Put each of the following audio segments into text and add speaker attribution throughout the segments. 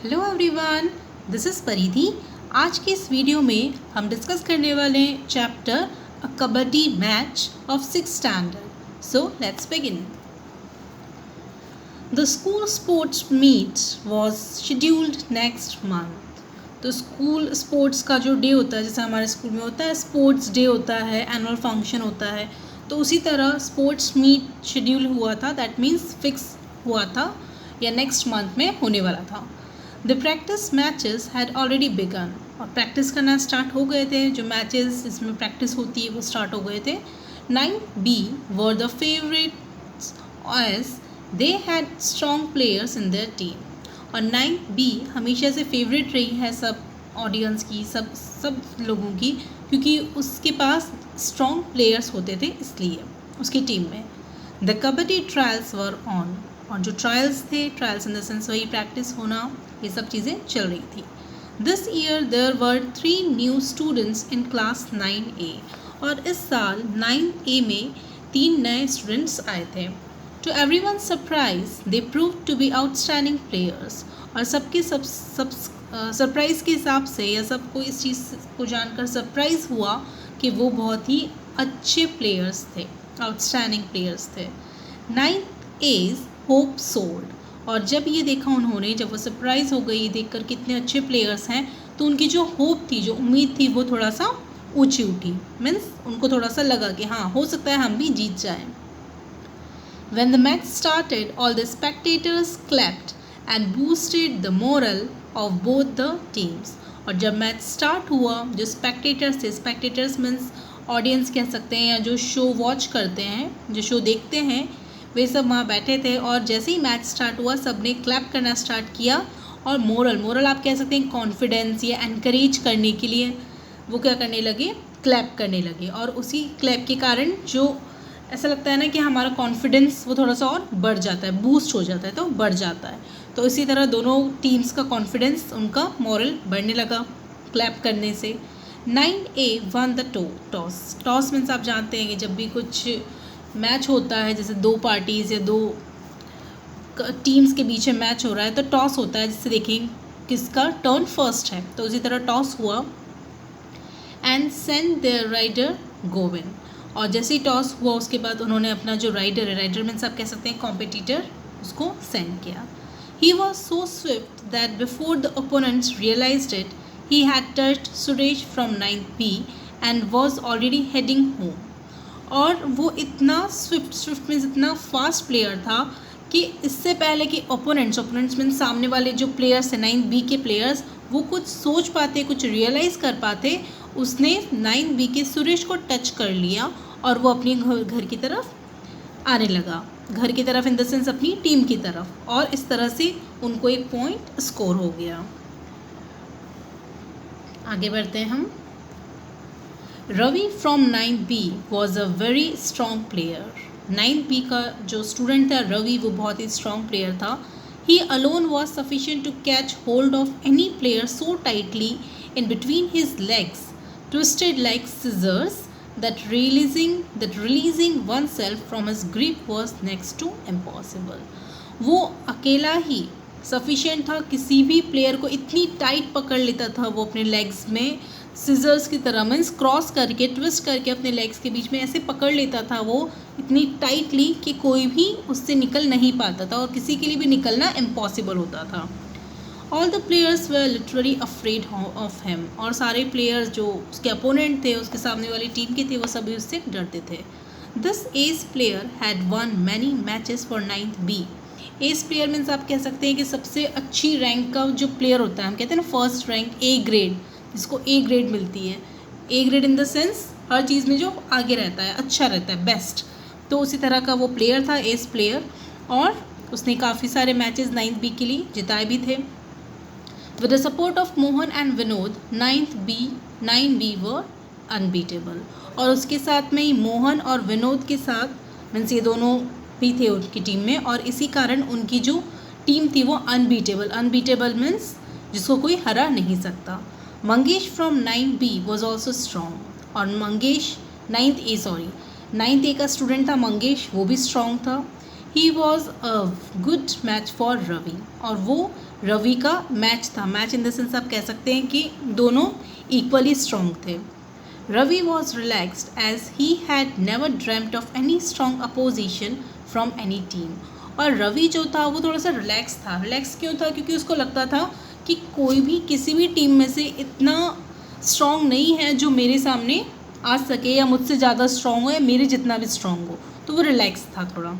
Speaker 1: Hello everyone, this is परिधि। आज की इस वीडियो में हम डिस्कस करने वाले हैं chapter a kabaddi match of 6th standard. So let's begin. The school sports meet was scheduled next month. तो स्कूल स्पोर्ट्स का जो डे होता है, जैसे हमारे स्कूल में होता है स्पोर्ट्स डे होता है, एनुअल फंक्शन होता है, तो उसी तरह स्पोर्ट्स मीट शेड्यूल हुआ था। दैट मीन्स फिक्स हुआ था या नेक्स्ट मंथ में होने वाला था। The practice matches had already begun, और प्रैक्टिस करना स्टार्ट हो गए थे। जो मैचेस जिसमें प्रैक्टिस होती है वो स्टार्ट हो गए थे। 9B were the favourites as they had strong players in their team. और 9B हमेशा से फेवरेट रही है सब ऑडियंस की, सब लोगों की, क्योंकि उसके पास स्ट्रॉन्ग प्लेयर्स होते थे, इसलिए उसकी टीम में। The kabaddi trials were on, और जो ट्रायल्स थे, ट्रायल्स इन द सेंस वही प्रैक्टिस होना, ये सब चीज़ें चल रही थी। This year there were 3 new students in class 9A, और इस साल 9A में 3 नए स्टूडेंट्स आए थे। To everyone surprise they prove to be outstanding players, और सबके सरप्राइज़ के हिसाब से या सबको इस चीज़ को जानकर सरप्राइज़ हुआ कि वो बहुत ही अच्छे प्लेयर्स थे, आउटस्टैंडिंग प्लेयर्स थे। 9A's होप सोल्ड, और जब ये देखा उन्होंने, जब वो सरप्राइज़ हो गई देखकर कितने अच्छे प्लेयर्स हैं, तो उनकी जो होप थी, जो उम्मीद थी, वो थोड़ा सा ऊंची उठी। मीन्स उनको थोड़ा सा लगा कि हाँ, हो सकता है हम भी जीत जाएं। When the match started, all the spectators clapped and boosted the morale of both the teams. और जब मैच स्टार्ट हुआ, जो स्पेक्टेटर्स थे, स्पेक्टेटर्स मीन्स ऑडियंस कह सकते हैं, या जो शो वॉच करते हैं, जो शो देखते हैं, वे सब वहाँ बैठे थे। और जैसे ही मैच स्टार्ट हुआ, सब ने क्लैप करना स्टार्ट किया। और मोरल आप कह सकते हैं कॉन्फिडेंस या एनकरेज करने के लिए वो क्या करने लगे, क्लैप करने लगे। और उसी क्लैप के कारण जो ऐसा लगता है ना कि हमारा कॉन्फिडेंस वो थोड़ा सा और बढ़ जाता है, बूस्ट हो जाता है, तो बढ़ जाता है। तो इसी तरह दोनों टीम्स का कॉन्फिडेंस, उनका मोरल बढ़ने लगा क्लैप करने से। 9A one the toss. Toss means आप जानते हैं कि जब भी कुछ मैच होता है, जैसे 2 पार्टीज़ या 2 टीम्स के बीच में मैच हो रहा है, तो टॉस होता है, जिससे देखें किसका टर्न फर्स्ट है। तो उसी तरह टॉस हुआ। And send their raider Govind, और जैसे ही टॉस हुआ उसके बाद उन्होंने अपना जो राइडर है, राइडर मीन्स आप कह सकते हैं कॉम्पिटिटर, उसको सेंड किया। He was so swift that before the opponents realised it, he had touched Suresh from 9B and was already heading home. और वो इतना स्विफ्ट मीन्स इतना फास्ट प्लेयर था कि इससे पहले कि ओपोनेंट्स मीन्स सामने वाले जो प्लेयर्स हैं, 9B के प्लेयर्स, वो कुछ सोच पाते, कुछ रियलाइज़ कर पाते, उसने 9B के सुरेश को टच कर लिया और वो अपनी घर की तरफ आने लगा। घर की तरफ इन द सेंस अपनी टीम की तरफ, और इस तरह से उनको एक पॉइंट स्कोर हो गया। आगे बढ़ते हैं हम। Ravi from 9B was a very strong player. 9B का जो स्टूडेंट था रवि, वो बहुत ही स्ट्रॉन्ग प्लेयर था। He alone was sufficient to catch hold of any player so tightly in between his legs, twisted like scissors, that releasing oneself from his grip was next to impossible. वो अकेला ही sufficient था, किसी भी player को इतनी tight पकड़ लेता था वो अपने लेग्स में, सिजर्स की तरह, मीन्स क्रॉस करके, ट्विस्ट करके अपने लेग्स के बीच में ऐसे पकड़ लेता था वो इतनी टाइटली कि कोई भी उससे निकल नहीं पाता था, और किसी के लिए भी निकलना इम्पॉसिबल होता था। All the players were literally afraid of him, और सारे प्लेयर्स जो उसके अपोनेंट थे, उसके सामने वाली टीम के थे, वो सभी उससे डरते थे। This ace player had won many matches for 9B। Ace player means आप कह सकते हैं कि सबसे अच्छी रैंक का जो प्लेयर होता है, हम कहते हैं ना फर्स्ट रैंक, A ग्रेड, जिसको A ग्रेड मिलती है। A grade in the sense हर चीज़ में जो आगे रहता है, अच्छा रहता है, बेस्ट। तो उसी तरह का वो प्लेयर था, एज प्लेयर, और उसने काफ़ी सारे मैचेस 9B के लिए जिताए भी थे। With the support of Mohan and Vinod, 9B were unbeatable। और उसके साथ में ही मोहन और विनोद के साथ, मीन्स ये दोनों भी थे उनकी टीम में, और इसी कारण उनकी जो टीम थी वो अनबीटेबल मीन्स जिसको कोई हरा नहीं सकता। Mangesh from 9B was also strong, और मंगेश 9th A का स्टूडेंट था मंगेश, वो भी स्ट्रॉन्ग था। He was a good match for Ravi, और वो रवि का मैच था. मैच इन द सेंस आप कह सकते हैं कि दोनों इक्वली स्ट्रॉन्ग थे. Ravi was relaxed as he had never dreamed of any strong opposition from any team. और रवि जो था वो थोड़ा सा रिलैक्स था. रिलैक्स क्यों था? क्योंकि उसको लगता था कि कोई भी किसी भी टीम में से इतना स्ट्रॉन्ग नहीं है जो मेरे सामने आ सके या मुझसे ज़्यादा स्ट्रॉन्ग हो या मेरे जितना भी स्ट्रॉन्ग हो. तो वो रिलैक्स था थोड़ा.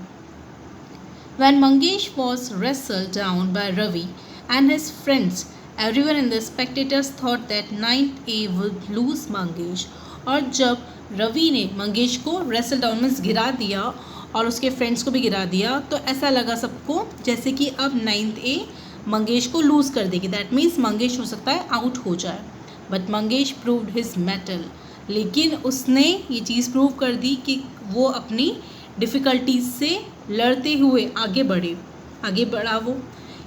Speaker 1: When Mangesh was wrestled down by Ravi and his friends, everyone in the spectators thought that 9th A would lose Mangesh. और जब रवि ने मंगेश को रेसल डाउन में गिरा दिया और उसके फ्रेंड्स को भी गिरा दिया, तो ऐसा लगा सबको जैसे कि अब 9th A मंगेश को लूज़ कर देगी. दैट मीन्स मंगेश हो सकता है आउट हो जाए. But Mangesh proved his metal. लेकिन उसने ये चीज़ प्रूव कर दी कि वो अपनी डिफ़िकल्टीज से लड़ते हुए आगे बढ़ा वो.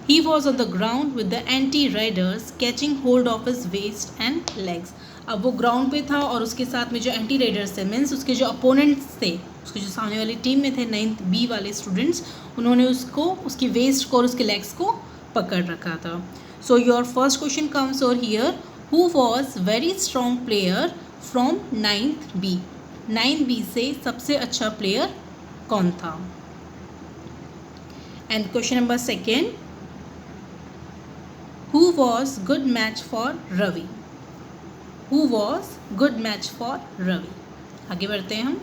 Speaker 1: He was on the ground with the anti raiders catching hold of his waist and legs. अब वो ग्राउंड पे था और उसके साथ में जो एंटी राइडर्स थे, मीन्स उसके जो अपोनेंट्स थे, उसके जो सामने वाली टीम में थे 9th B वाले स्टूडेंट्स, उन्होंने उसको उसकी वेस्ट को और उसके लेग्स को पकड़ रखा था. So your first question comes over here, who was very strong player from 9th B. 9th B से सबसे अच्छा प्लेयर कौन था? And question number second, who was good match for Ravi. Who was good match for Ravi. आगे बढ़ते हैं हम.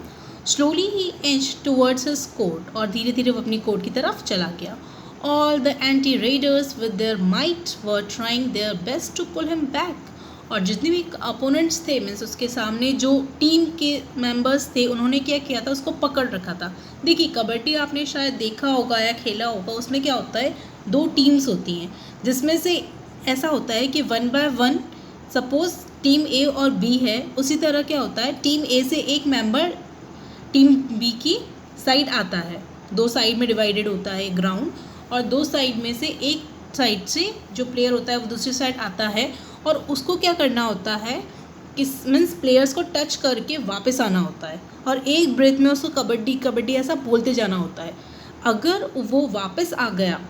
Speaker 1: Slowly he inch towards his court. और धीरे धीरे वो अपनी कोर्ट की तरफ चला गया. All the anti raiders with their might were trying their best to pull him back. और जितने भी अपोनेंट्स थे, मीन्स उसके सामने जो टीम के मेंबर्स थे, उन्होंने क्या किया था, उसको पकड़ रखा था. देखिए कबड्डी आपने शायद देखा होगा या खेला होगा. उसमें क्या होता है, 2 टीम्स होती हैं, जिसमें से ऐसा होता है कि 1 by 1 सपोज टीम A और B है. उसी तरह क्या होता है, टीम A से एक मेंबर टीम B की साइड आता है. 2 साइड में डिवाइडेड होता है ग्राउंड, और 2 साइड में से एक साइड से जो प्लेयर होता है वो दूसरी साइड आता है, और उसको क्या करना होता है, किस मीन्स प्लेयर्स को टच करके वापस आना होता है, और एक ब्रेथ में उसको कबड्डी कबड्डी ऐसा बोलते जाना होता है. अगर वो वापस आ गया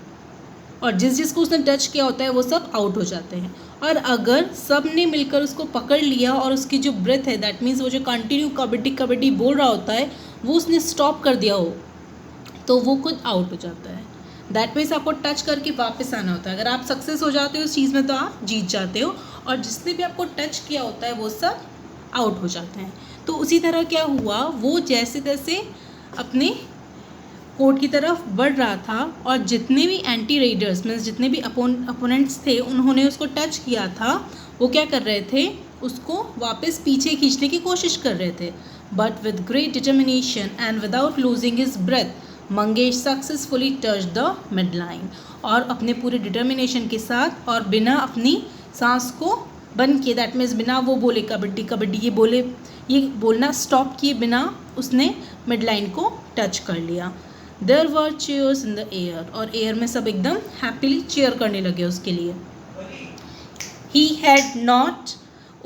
Speaker 1: और जिसको उसने टच किया होता है वो सब आउट हो जाते हैं. और अगर सब ने मिलकर उसको पकड़ लिया और उसकी जो ब्रेथ है, दैट मीन्स वो जो कंटिन्यू कबड्डी कबड्डी बोल रहा होता है, वो उसने स्टॉप कर दिया हो, तो वो खुद आउट हो जाता है. दैट मीन्स आपको टच करके वापस आना होता है. अगर आप सक्सेस हो जाते हो उस चीज़ में तो आप जीत जाते हो, और जिसने भी आपको टच किया होता है वो सब आउट हो जाते हैं. तो उसी तरह क्या हुआ, वो जैसे तैसे अपने कोर्ट की तरफ बढ़ रहा था, और जितने भी एंटी रेडर्स मीन्स जितने भी अपोनेंट्स थे, उन्होंने उसको टच किया था, वो क्या कर रहे थे, उसको वापस पीछे खींचने की कोशिश कर रहे थे. But with great determination and without losing his breath, Mangesh successfully touch the mid line. और अपने पूरे डिटर्मिनेशन के साथ और बिना अपनी सांस को बंद किए, दैट मीन्स बिना वो बोले कबड्डी कबड्डी ये बोलना स्टॉप किए बिना उसने मिड लाइन को टच कर लिया. There were cheers in the air. और एयर में सब एकदम हैप्पीली चेयर करने लगे उसके लिए. He had not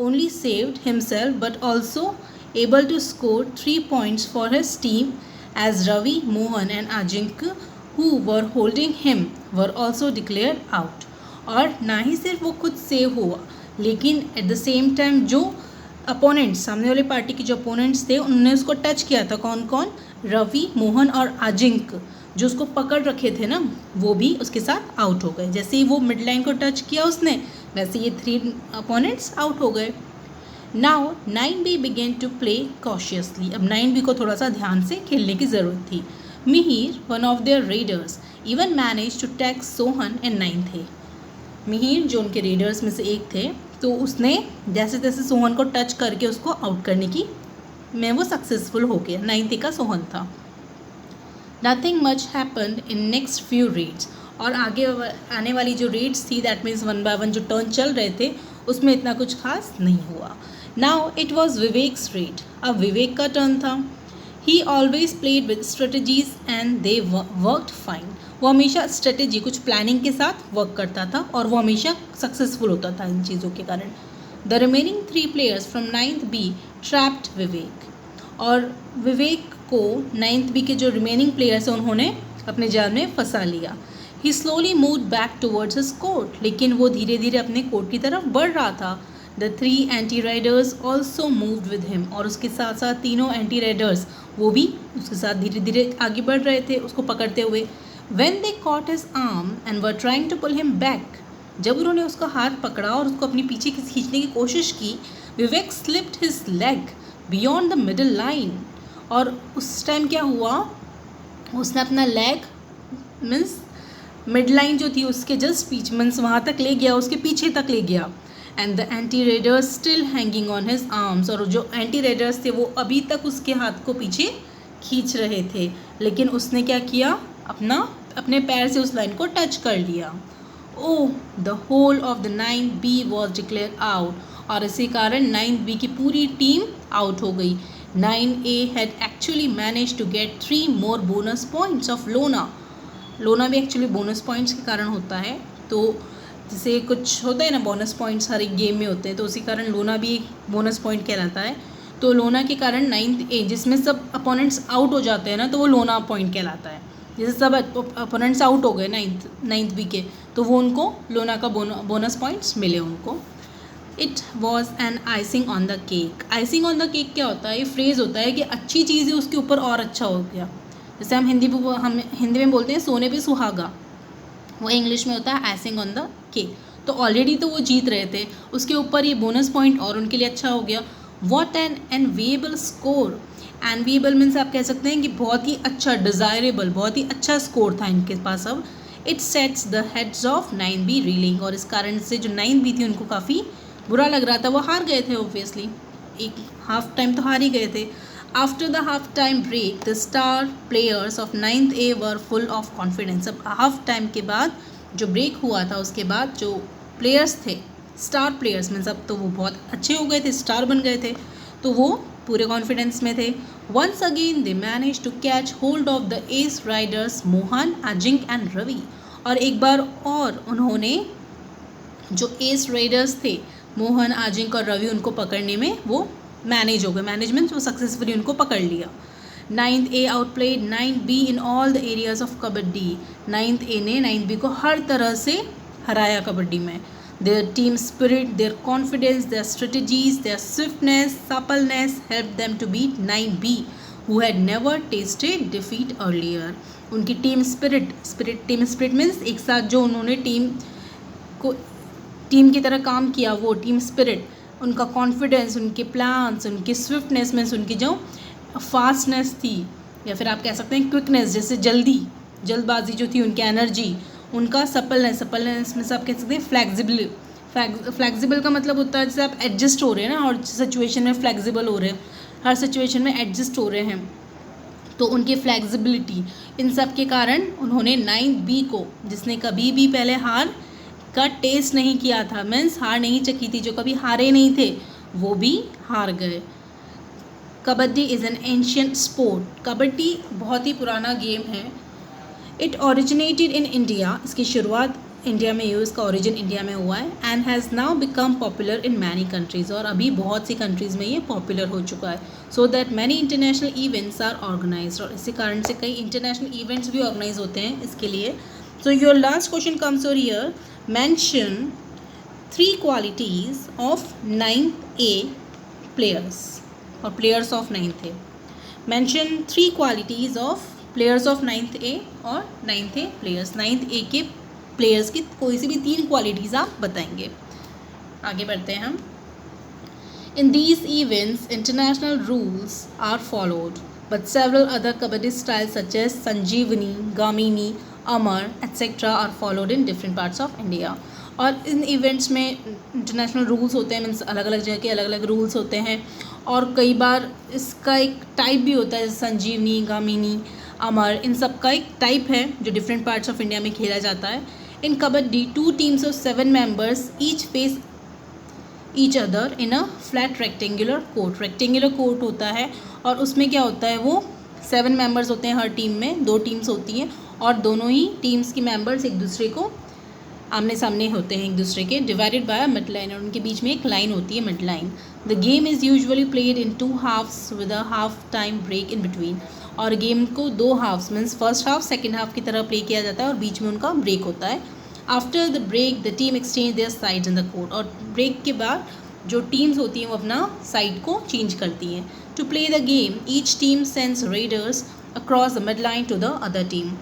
Speaker 1: only saved himself but also able to score 3 points for his team, as Ravi, Mohan and Ajinkya who were holding him were also declared out. और ना ही सिर्फ वो खुद सेव हुआ, लेकिन एट द सेम टाइम जो opponents, सामने वाली पार्टी के जो अपोनेंट्स थे, उन्होंने उसको टच किया था. कौन कौन? रवि, मोहन और अजिंक्य, जो उसको पकड़ रखे थे ना, वो भी उसके साथ आउट हो गए. जैसे ही वो मिड लाइन को टच किया उसने, वैसे ये 3 अपोनेंट्स आउट हो गए. Now 9B began to play cautiously. अब 9B को थोड़ा सा ध्यान से खेलने की ज़रूरत थी. Mihir, one of their raiders, even managed to tag Sohan in 9th A. Mihir जो उनके रेडर्स में से एक थे, तो उसने जैसे तैसे सोहन को टच करके उसको आउट करने की में वो सक्सेसफुल हो गया. 9th A का सोहन था. Nothing much happened in next few raids. और आगे आने वाली जो रेड्स थी, दैट मीन्स 1 by 1 जो टर्न चल रहे थे, उसमें इतना कुछ खास नहीं हुआ. Now it was vivax red. अब विवेक का टर्न था. ही always played with strategies and they worked fine. वो हमेशा स्ट्रेटजी, कुछ प्लानिंग के साथ वर्क करता था, और वो हमेशा सक्सेसफुल होता था इन चीज़ों के कारण. The remaining 3 players from 9th B trapped Vivek. और विवेक को 9th B के जो रिमेनिंग प्लेयर्स हैं उन्होंने अपने जाल में फंसा लिया। He slowly moved back towards his court, लेकिन वो धीरे धीरे अपने कोर्ट की तरफ बढ़ रहा था। The 3 anti Riders also moved with him, और उसके साथ साथ तीनों एंटी राइडर्स वो भी उसके साथ धीरे धीरे आगे बढ़ रहे थे उसको पकड़ते हुए। When they caught his arm and were trying to pull him back, जब उन्होंने उसका हाथ पकड़ा और उसको अपनी पीछे खींचने की कोशिश की, विवेक slipped his leg beyond the middle line, और उस टाइम क्या हुआ, उसने अपना लेग मीन्स मिड लाइन जो थी उसके जस्ट पीछे मीन्स वहाँ तक ले गया, उसके पीछे तक ले गया। And the anti readers still hanging on his arms, और जो एंटी रेडर्स थे वो अभी तक उसके हाथ को पीछे खींच रहे थे, लेकिन उसने क्या किया, अपने पैर से उस लाइन को टच कर लिया। Oh, the whole of the 9B was declare out, और इसी कारण 9B की पूरी टीम आउट हो गई। 9A had actually manage to get 3 more bonus points of लोना। लोना भी एक्चुअली बोनस पॉइंट्स के कारण होता है, तो जैसे कुछ होता है ना बोनस पॉइंट्स हर एक गेम में होते हैं, तो उसी कारण लोना भी एक बोनस पॉइंट कहलाता है। तो लोना के कारण 9A जिसमें सब अपोनेंट्स आउट हो जाते हैं ना, तो वो लोना पॉइंट कहलाता है। जैसे सब अपोनेंट्स आउट हो गए 9th B के, तो वो उनको लोना का बोनस पॉइंट्स मिले उनको। It was an icing on the cake. Icing on the cake क्या होता है, ये फ्रेज़ होता है कि अच्छी चीज़ है उसके ऊपर और अच्छा हो गया। जैसे हम हिंदी में बोलते हैं सोने पे सुहागा, वो इंग्लिश में होता है आइसिंग ऑन द केक। तो ऑलरेडी तो वो जीत रहे थे, उसके ऊपर ये बोनस पॉइंट और उनके लिए अच्छा हो गया। What an enviable score. Enviable means आप कह सकते हैं कि बहुत ही अच्छा, डिज़ायरेबल, बहुत ही अच्छा स्कोर था इनके पास अब। It sets the heads of 9B reeling, और इस कारण से जो 9B थी उनको काफ़ी बुरा लग रहा था, वो हार गए थे ऑब्वियसली, एक हाफ टाइम तो हार ही गए थे। After the half time break the star players of 9th A were full of confidence. अब हाफ टाइम के बाद जो ब्रेक हुआ था उसके बाद जो प्लेयर्स थे, स्टार प्लेयर्स मीन्स अब तो वो बहुत अच्छे हो गए थे, स्टार बन गए थे, तो वो पूरे कॉन्फिडेंस में थे। Once again they manage to catch hold of the ace raiders Mohan, Ajink and Ravi, और एक बार और उन्होंने जो एस राइडर्स थे मोहन, अजिंक और रवि, उनको पकड़ने में वो मैनेज हो गए, मैनेजमेंट वो सक्सेसफुली उनको पकड़ लिया। 9th A outplayed 9B in all the areas of kabaddi. 9th A ने 9B को हर तरह से हराया कबड्डी में। Their team spirit, their confidence, their strategies, their swiftness, suppleness help them to beat 9B who had never tasted defeat earlier. उनकी team spirit means एक साथ जो उन्होंने टीम की तरह काम किया, वो टीम स्पिरिट, उनका कॉन्फिडेंस, उनके प्लान्स, उनकी स्विफ्टनेस मीन्स उनकी जो फास्टनेस थी, या फिर आप कह सकते हैं क्विकनेस, जैसे जल्दबाजी जो थी, उनकी एनर्जी, उनका सपलनेस मीन्स आप कह सकते हैं फ्लैक्सिबल का मतलब होता है जैसे आप एडजस्ट हो रहे हैं ना, और सिचुएशन में फ्लैक्सिबल हो रहे हैं, हर सिचुएशन में एडजस्ट हो रहे हैं, तो उनकी फ्लैक्सिबिलिटी, इन सब के कारण उन्होंने 9B को, जिसने कभी भी पहले हार का टेस्ट नहीं किया था, मीन्स हार नहीं चखी थी, जो कभी हारे नहीं थे, वो भी हार गए। Kabaddi is an ancient sport. Kabaddi बहुत ही पुराना गेम है। इट ओरिजिनेटेड इन इंडिया, इसकी शुरुआत इंडिया में हुई, इसका ओरिजिन इंडिया में हुआ है। And has now become popular in many countries, और अभी बहुत सी कंट्रीज़ में ये पॉपुलर हो चुका है। So that many international events are organise, और इसी कारण से कई इंटरनेशनल इवेंट्स भी ऑर्गेनाइज होते हैं इसके लिए। So your last question comes over here, mention 3 qualities of 9th A players or players of 9th A. Mention 3 qualities of players of 9th A और 9th A players. 9th A के players की कोई सी भी 3 qualities आप बताएंगे। आगे बढ़ते हैं हम। In these events, international rules are followed, but several other kabaddi styles such as Sanjeevani, Gamini, Amar etc. Are followed in different parts of India. और इन इवेंट्स में इंटरनेशनल रूल्स होते हैं, मीन्स अलग अलग जगह के अलग अलग रूल्स होते हैं, और कई बार इसका एक टाइप भी होता है, जैसे संजीवनी, गामिनी, अमर, इन सब का एक टाइप है जो डिफरेंट पार्ट्स ऑफ इंडिया में खेला जाता है। In kabaddi 2 teams of 7 members each face each other in a flat rectangular court. Rectangular court होता है, और उसमें क्या होता है, वो 7 मेंबर्स होते हैं हर टीम में, 2 टीम्स होती हैं, और दोनों ही टीम्स की मेंबर्स एक दूसरे को आमने सामने होते हैं एक दूसरे के, divided by a mid line, और उनके बीच में एक लाइन होती है, mid line. The game is usually played in 2 halves with a half time break in between. और गेम को 2 halves means first half second half की तरह प्ले किया जाता है और बीच में उनका ब्रेक होता है. After the break the team exchange their sides in the court. और ब्रेक के बाद जो टीम्स होती हैं वो अपना साइड को चेंज करती हैं. To play the game each team sends raiders across the mid line to the other team.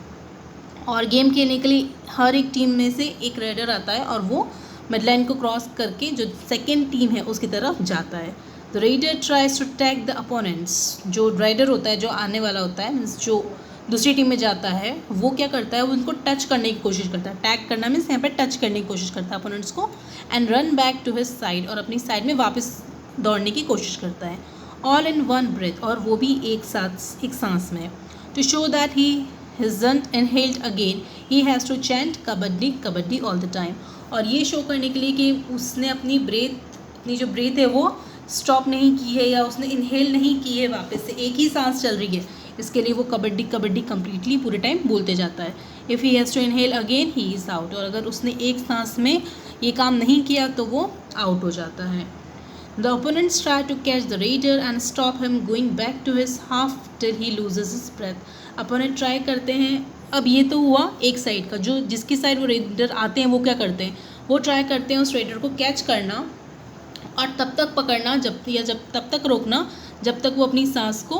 Speaker 1: और गेम खेलने के लिए हर एक टीम में से एक रेडर आता है और वो मिड लाइन को क्रॉस करके जो सेकेंड टीम है उसकी तरफ जाता है. The raider tries to tag the opponents. जो राइडर होता है जो आने वाला होता है मीन्स जो दूसरी टीम में जाता है वो क्या करता है, वो उनको टच करने की कोशिश करता है. टैग करना मीन्स यहाँ पे टच करने की कोशिश करता है अपोनेंट्स को. And run back to his side. और अपनी साइड में वापस दौड़ने की कोशिश करता है. All in one breath. और वो भी एक सांस में. To show that he hasn't inhaled again he has to chant kabaddi kabaddi all the time. और ये शो करने के लिए कि उसने अपनी जो ब्रेथ है वो स्टॉप नहीं की है या उसने इनहेल नहीं की है, वापस से एक ही सांस चल रही है, इसके लिए वो कबड्डी कबड्डी कम्प्लीटली पूरे टाइम बोलते जाता है. If he has to inhale again he is out. और अगर उसने एक सांस में ये काम नहीं किया तो वो आउट हो जाता है. The opponents try to catch the raider and stop him going back to his half till he loses his breath. Opponent try करते हैं. अब ये तो हुआ एक साइड का, जो जिसकी साइड वो रेडर आते हैं वो क्या करते हैं, वो ट्राई करते हैं उस रेडर को कैच करना और तब तक पकड़ना जब तब तक रोकना जब तक वो अपनी सांस को,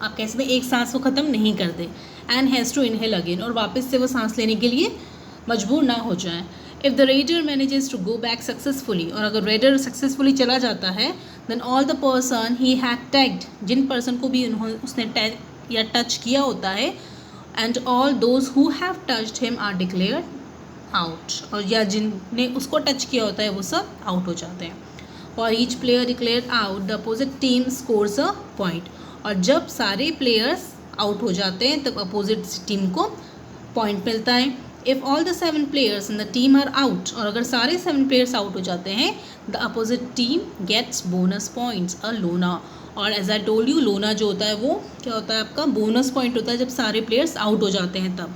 Speaker 1: आप कह सकते हैं, एक सांस को ख़त्म नहीं कर दे. And has to inhale again. और वापस से वो सांस लेने के लिए मजबूर ना हो जाए. If the raider manages to go back successfully. और अगर रेडर सक्सेसफुली चला जाता है then all the person he had tagged, जिन पर्सन को भी उसने टैग या टच किया होता है, and all those who have touched him are declared out. और या जिनने उसको टच किया होता है वो सब आउट हो जाते हैं. For each player declared out the opposite team scores a point. और जब सारे प्लेयर्स आउट हो जाते हैं तब अपोजिट टीम को पॉइंट मिलता है. If all the 7 players in the team are out. और अगर सारे 7 प्लेयर्स आउट हो जाते हैं the opposite team gets bonus points a lona. और एज आई टोल्ड यू, लोना जो होता है वो क्या होता है, आपका बोनस पॉइंट होता है जब सारे प्लेयर्स आउट हो जाते हैं तब.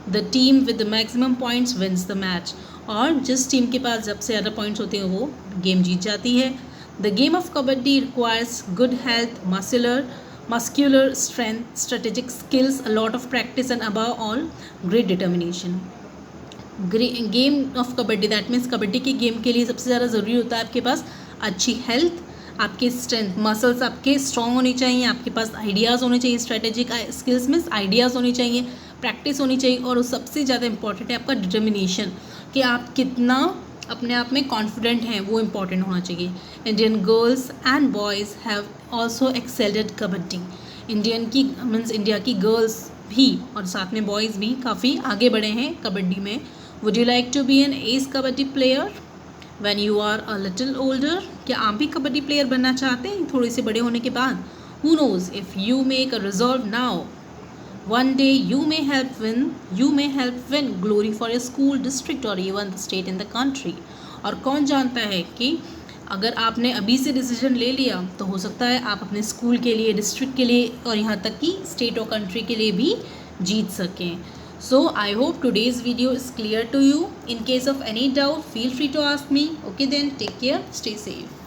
Speaker 1: The team with the maximum points wins the match. और जिस टीम के पास सबसे ज़्यादा पॉइंट्स होते हैं वो गेम जीत जाती है. The game of kabaddi requires good health, muscular strength, strategic skills, a lot of practice and above all great determination. Game of kabaddi that means kabaddi के गेम के लिए सबसे ज़्यादा ज़रूरी होता है आपके पास अच्छी हेल्थ, आपके स्ट्रेंथ, मसल्स आपके स्ट्रॉन्ग होने चाहिए, आपके पास आइडियाज़ होने चाहिए, स्ट्रेटेजिक स्किल्स मीन्स आइडियाज़ होने चाहिए, प्रैक्टिस होनी चाहिए, और सबसे ज़्यादा इंपॉर्टेंट है आपका डिटर्मिनेशन, कि आप कितना अपने आप में कॉन्फिडेंट हैं, वो इम्पॉर्टेंट होना चाहिए. Indian girls and boys have also excelled at kabaddi. India की गर्ल्स भी और साथ में बॉयज़ भी काफ़ी आगे बढ़े हैं कबड्डी में. Would you like to be an ace kabaddi player when you are a little older? क्या आप भी कबड्डी प्लेयर बनना चाहते हैं थोड़े से बड़े होने के बाद? Who nose, if you make a resolve now, one day you may help win glory for your school, district or even the state in the country. और कौन जानता है कि अगर आपने अभी से डिसीजन ले लिया तो हो सकता है आप अपने स्कूल के लिए, डिस्ट्रिक्ट के लिए और यहाँ तक कि स्टेट और कंट्री के लिए भी जीत सकें. So I hope today's video is clear to you. In case of any doubt, feel free to ask me. Okay then, take care, stay safe.